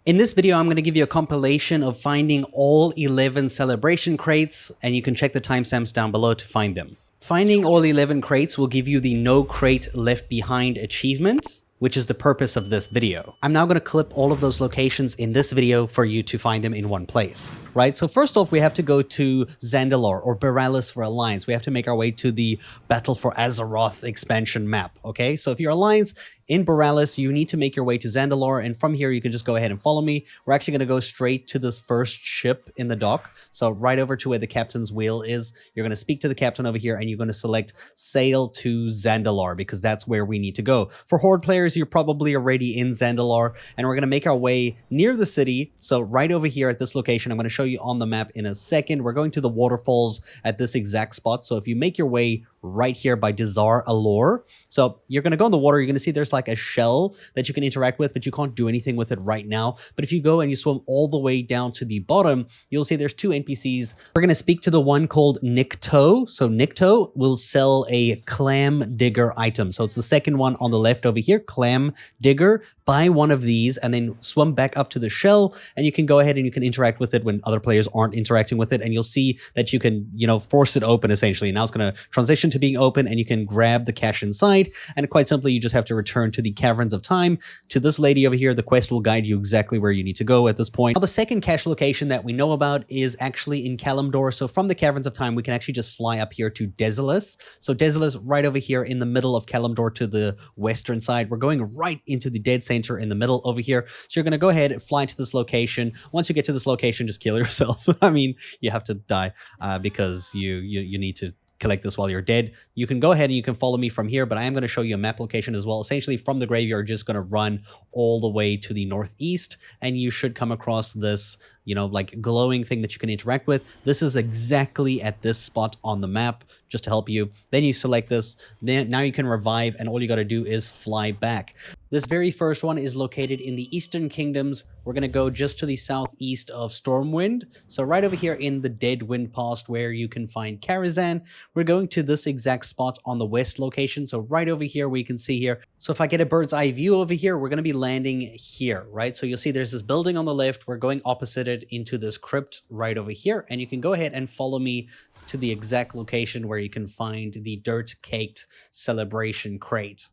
In this video, I'm going to give you a compilation of finding all 11 celebration crates, and you can check the timestamps down below to find them. Finding all 11 crates will give you the No Crate Left Behind achievement, which is the purpose of this video. I'm now going to clip all of those locations in this video for you to find them in one place, right? So first off, we have to go to Zandalar or Feralas for Alliance. We have to make our way to the Battle for Azeroth expansion map, okay? So if you're Alliance in Feralas, you need to make your way to Zandalar, and from here you can just go ahead and follow me. We're actually going to go straight to this first ship in the dock. So right over to where the captain's wheel is. You're going to speak to the captain over here, and you're going to select sail to Zandalar because that's where we need to go. For Horde players, you're probably already in Zandalar, and we're going to make our way near the city. So right over here at this location, I'm going to show you on the map in a second. We're going to the waterfalls at this exact spot. So if you make your way right here by Desolace Allure, so you're going to go in the water, you're going to see there's like a shell that you can interact with, but you can't do anything with it right now. But if you go and you swim all the way down to the bottom, you'll see there's two NPCs. We're going to speak to the one called Nikto. So Nikto will sell a clam digger item. So it's the second one on the left over here, clam digger. Buy one of these and then swim back up to the shell, and you can go ahead and you can interact with it when other players aren't interacting with it, and you'll see that you can, force it open essentially. Now it's going to transition to being open, and you can grab the cash inside, and quite simply you just have to return to the Caverns of Time to this lady over here. The quest will guide you exactly where you need to go at this point. Now the second cache location that we know about is actually in Kalimdor. So from the Caverns of Time we can actually just fly up here to Desolace. So Desolace right over here in the middle of Kalimdor to the western side. We're going right into the dead center in the middle over here. So you're going to go ahead and fly to this location. Once you get to this location, just kill yourself. I mean, you have to die because you need to collect this while you're dead. You can go ahead and you can follow me from here, but I am going to show you a map location as well. Essentially from the graveyard, just going to run all the way to the northeast, and you should come across this, like glowing thing that you can interact with. This is exactly at this spot on the map, just to help you. Then you select this, then now you can revive, and all you got to do is fly back. This very first one is located in the Eastern Kingdoms. We're going to go just to the southeast of Stormwind. So right over here in the Deadwind past where you can find Karazhan, we're going to this exact spot on the west location. So right over here we can see here. So if I get a bird's eye view over here, we're going to be landing here, right? So you'll see there's this building on the left. We're going opposite it into this crypt right over here. And you can go ahead and follow me to the exact location where you can find the dirt-caked celebration crate.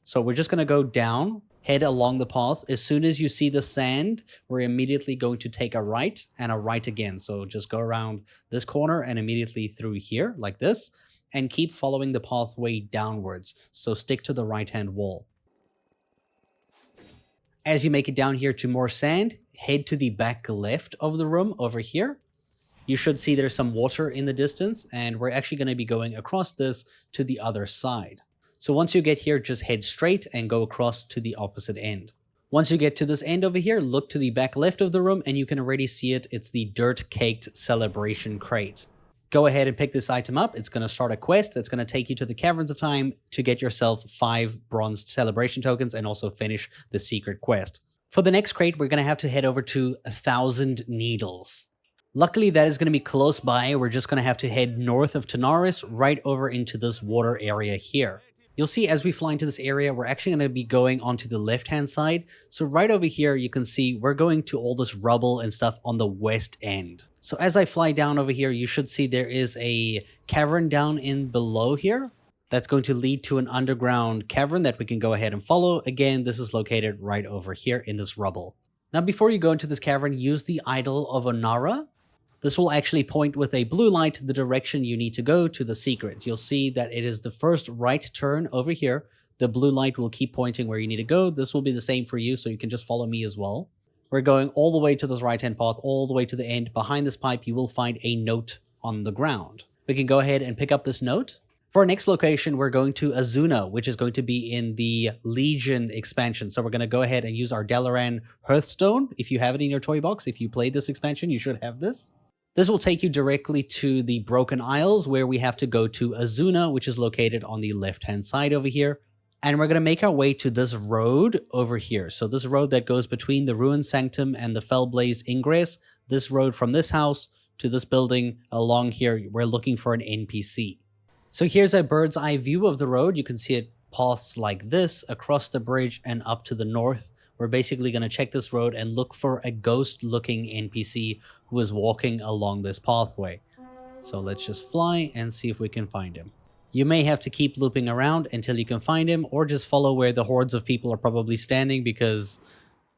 So we're just going to go down, head along the path. As soon as you see the sand, we're immediately going to take a right and a right again. So just go around this corner and immediately through here like this, and keep following the pathway downwards. So stick to the right-hand wall. As you make it down here to more sand, head to the back left of the room over here. You should see there's some water in the distance, and we're actually going to be going across this to the other side. So once you get here, just head straight and go across to the opposite end. Once you get to this end over here, look to the back left of the room and you can already see it. It's the dirt-caked celebration crate. Go ahead and pick this item up. It's going to start a quest that's going to take you to the Caverns of Time to get yourself 5 bronze celebration tokens and also finish the secret quest. For the next crate, we're going to have to head over to 1,000 Needles. Luckily, that is going to be close by. We're just going to have to head north of Tanaris right over into this water area here. You'll see as we fly into this area, we're actually going to be going onto the left-hand side. So right over here, you can see we're going to all this rubble and stuff on the west end. So as I fly down over here, you should see there is a cavern down in below here. That's going to lead to an underground cavern that we can go ahead and follow. Again, this is located right over here in this rubble. Now, before you go into this cavern, use the Idol of Onara. This will actually point with a blue light the direction you need to go to the secret. You'll see that it is the first right turn over here. The blue light will keep pointing where you need to go. This will be the same for you, so you can just follow me as well. We're going all the way to this right-hand path, all the way to the end. Behind this pipe, you will find a note on the ground. We can go ahead and pick up this note. For our next location, we're going to Azsuna, which is going to be in the Legion expansion. So we're going to go ahead and use our Dalaran Hearthstone. If you have it in your toy box, if you played this expansion, you should have this. This will take you directly to the Broken Isles, where we have to go to Azsuna, which is located on the left-hand side over here. And we're going to make our way to this road over here. So this road that goes between the Ruined Sanctum and the Fellblaze Ingress, this road from this house to this building along here, we're looking for an NPC. So here's a bird's eye view of the road. You can see it paths like this across the bridge and up to the north. we're basically going to check this road and look for a ghost-looking NPC who is walking along this pathway. So let's just fly and see if we can find him. You may have to keep looping around until you can find him, or just follow where the hordes of people are probably standing, because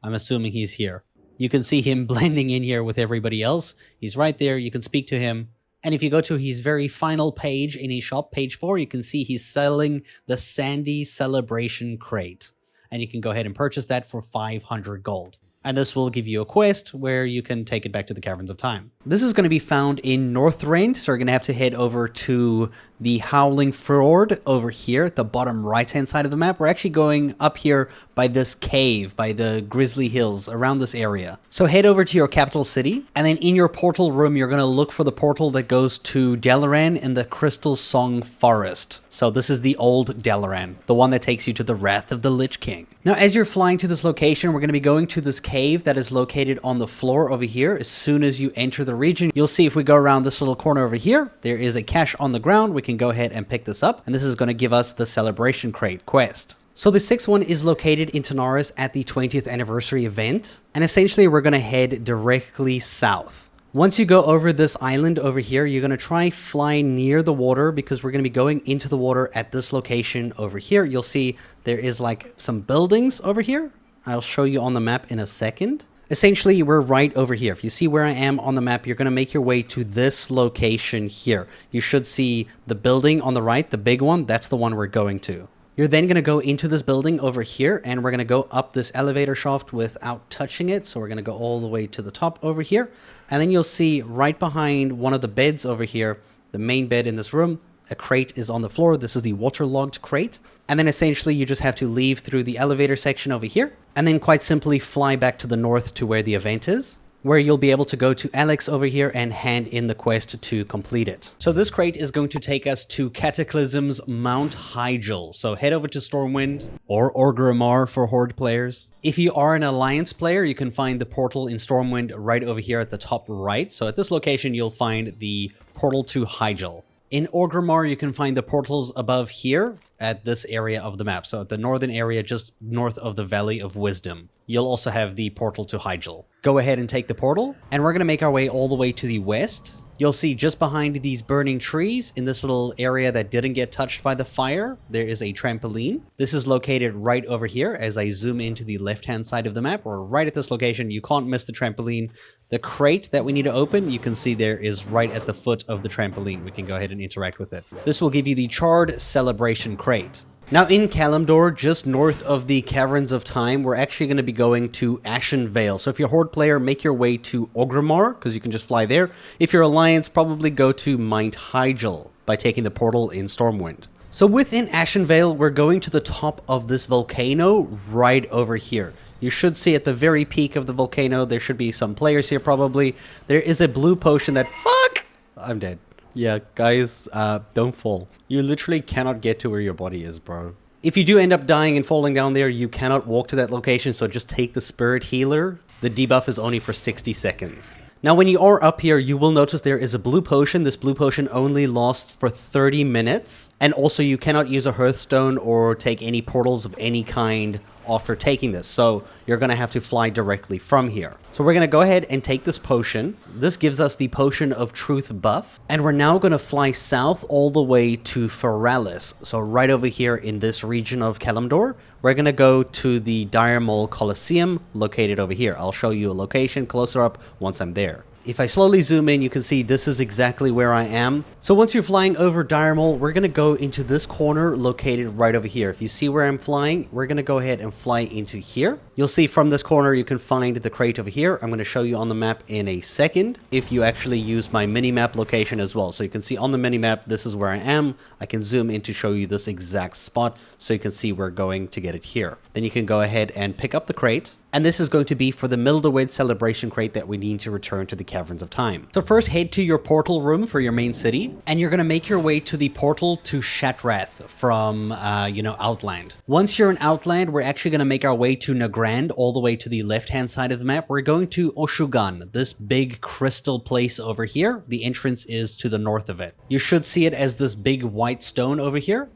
I'm assuming he's here. You can see him blending in here with everybody else. He's right there. You can speak to him. And if you go to his very final page in his shop, page 4, you can see he's selling the Sandy Celebration Crate. And you can go ahead and purchase that for 500 gold. And this will give you a quest where you can take it back to the Caverns of Time. This is going to be found in Northrend, so we're going to have to head over to the Howling Fjord over here at the bottom right-hand side of the map. We're actually going up here by this cave, by the Grizzly Hills, around this area. So head over to your capital city, and then in your portal room, you're going to look for the portal that goes to Dalaran in the Crystal Song Forest. So this is the old Dalaran, the one that takes you to the Wrath of the Lich King. Now, as you're flying to this location, we're going to be going to this cave that is located on the floor over here. As soon as you enter the region, you'll see if we go around this little corner over here, there is a cache on the ground. We can go ahead and pick this up, and this is going to give us the Celebration Crate quest. So the sixth one is located in Tanaris at the 20th anniversary event, and essentially we're going to head directly south. Once you go over this island over here, you're going to try fly near the water, because we're going to be going into the water at this location over here. You'll see there is like some buildings over here. I'll show you on the map in a second. Essentially, we're right over here. If you see where I am on the map, you're going to make your way to this location here. You should see the building on the right, the big one. That's the one we're going to. You're then going to go into this building over here, and we're going to go up this elevator shaft without touching it. So we're going to go all the way to the top over here. And then you'll see right behind one of the beds over here, the main bed in this room, a crate is on the floor. This is the Waterlogged crate. And then essentially you just have to leave through the elevator section over here, and then quite simply fly back to the north to where the event is, where you'll be able to go to Alex over here and hand in the quest to complete it. So this crate is going to take us to Cataclysm's Mount Hyjal. So head over to Stormwind or Orgrimmar for Horde players. If you are an Alliance player, you can find the portal in Stormwind right over here at the top right. So at this location, you'll find the portal to Hyjal. In Orgrimmar, you can find the portals above here at this area of the map. So at the northern area, just north of the Valley of Wisdom. You'll also have the portal to Hyjal. Go ahead and take the portal, and we're going to make our way all the way to the west. You'll see just behind these burning trees in this little area that didn't get touched by the fire, there is a trampoline. This is located right over here as I zoom into the left-hand side of the map, or right at this location. You can't miss the trampoline. The crate that we need to open, you can see there is right at the foot of the trampoline. We can go ahead and interact with it. This will give you the Charred Celebration Crate. Now in Kalimdor, just north of the Caverns of Time, we're actually going to be going to Ashen Vale. So if you're a Horde player, make your way to Orgrimmar, because you can just fly there. If you're Alliance, probably go to Mount Hyjal by taking the portal in Stormwind. So within Ashen Vale, we're going to the top of this volcano right over here. You should see at the very peak of the volcano, there should be some players here probably. There is a blue potion that... Fuck! I'm dead. Yeah, guys, don't fall. You literally cannot get to where your body is, bro. If you do end up dying and falling down there, you cannot walk to that location, so just take the Spirit Healer. The debuff is only for 60 seconds. Now, when you are up here, you will notice there is a blue potion. This blue potion only lasts for 30 minutes. And also, you cannot use a Hearthstone or take any portals of any kind after taking this. So you're going to have to fly directly from here. So we're going to go ahead and take this potion. This gives us the Potion of Truth buff. And we're now going to fly south all the way to Feralas. So right over here in this region of Kalimdor, we're going to go to the Dire Maul Coliseum located over here. I'll show you a location closer up once I'm there. If I slowly zoom in, you can see this is exactly where I am. So once you're flying over Dire Maul, we're going to go into this corner located right over here. If you see where I'm flying, we're going to go ahead and fly into here. You'll see from this corner, you can find the crate over here. I'm going to show you on the map in a second if you actually use my mini-map location as well. So you can see on the mini-map, this is where I am. I can zoom in to show you this exact spot so you can see we're going to get it here. Then you can go ahead and pick up the crate. And this is going to be for the Mildewed celebration crate that we need to return to the Caverns of Time. So first head to your portal room for your main city, and you're going to make your way to the portal to Shattrath from, Outland. Once you're in Outland, we're actually going to make our way to Nagrand, all the way to the left-hand side of the map. We're going to Oshugan, this big crystal place over here. The entrance is to the north of it. You should see it as this big white stone over here.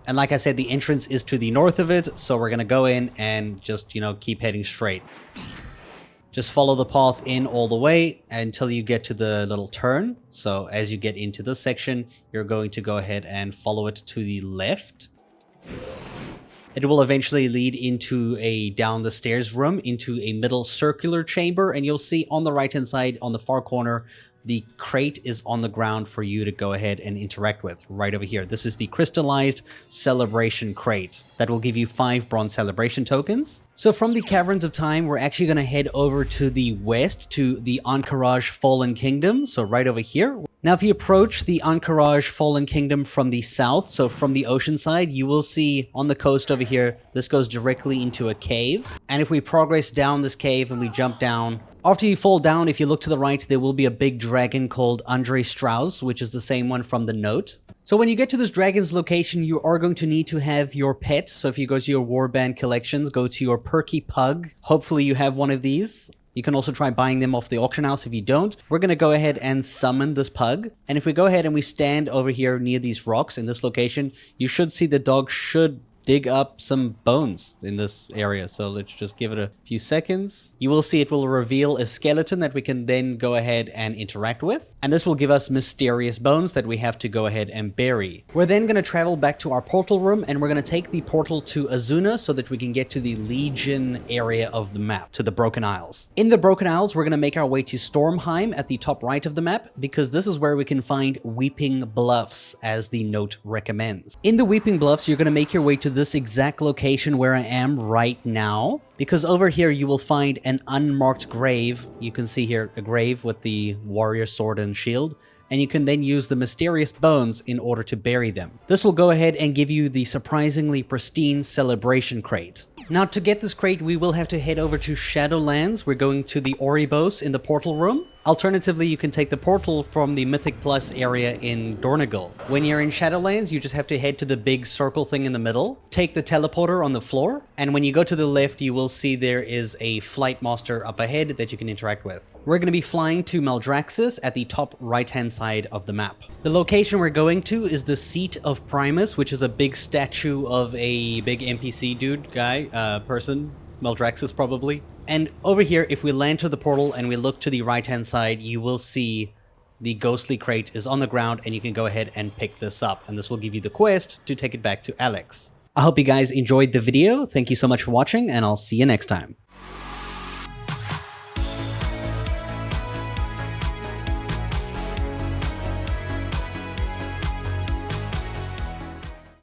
And like I said, the entrance is to the north of it, so we're gonna go in and just, you know, keep heading straight. Just follow the path in all the way until you get to the little turn. So as you get into this section, you're going to go ahead and follow it to the left. It will eventually lead into a down the stairs room into a middle circular chamber, and you'll see on the right hand side on the far corner the crate is on the ground for you to go ahead and interact with right over here. This is the Crystalized Celebration Crate that will give you 5 bronze celebration tokens. So from the Caverns of Time, we're actually going to head over to the west to the Anchorage Fallen Kingdom. So right over here. Now, if you approach the Anchorage Fallen Kingdom from the south, so from the ocean side, you will see on the coast over here, this goes directly into a cave. And if we progress down this cave and we jump down, after you fall down, if you look to the right, there will be a big dragon called Andre Strauss, which is the same one from the note. So when you get to this dragon's location, you are going to need to have your pet. So if you go to your warband collections, go to your perky pug. Hopefully you have one of these. You can also try buying them off the auction house if you don't. We're going to go ahead and summon this pug. And if we go ahead and we stand over here near these rocks in this location, you should see the dog should dig up some bones in this area. So let's just give it a few seconds. You will see it will reveal a skeleton that we can then go ahead and interact with. And this will give us mysterious bones that we have to go ahead and bury. We're then going to travel back to our portal room, and we're going to take the portal to Azsuna so that we can get to the Legion area of the map, to the Broken Isles. In the Broken Isles, we're going to make our way to Stormheim at the top right of the map, because this is where we can find Weeping Bluffs, as the note recommends. In the Weeping Bluffs, you're going to make your way to this exact location where I am right now, because over here you will find an unmarked grave. You can see here a grave with the warrior sword and shield, and you can then use the mysterious bones in order to bury them. This will go ahead and give you the surprisingly pristine celebration crate. Now, to get this crate, we will have to head over to Shadowlands. We're going to the Oribos in the portal room. Alternatively, you can take the portal from the Mythic Plus area in Dornigal. When you're in Shadowlands, you just have to head to the big circle thing in the middle, take the teleporter on the floor, and when you go to the left, you will see there is a flight master up ahead that you can interact with. We're going to be flying to Maldraxxus at the top right-hand side of the map. The location we're going to is the Seat of Primus, which is a big statue of a big NPC dude guy, person, Maldraxxus probably. And over here, if we land to the portal and we look to the right-hand side, you will see the ghostly crate is on the ground, and you can go ahead and pick this up. And this will give you the quest to take it back to Alex. I hope you guys enjoyed the video. Thank you so much for watching, and I'll see you next time.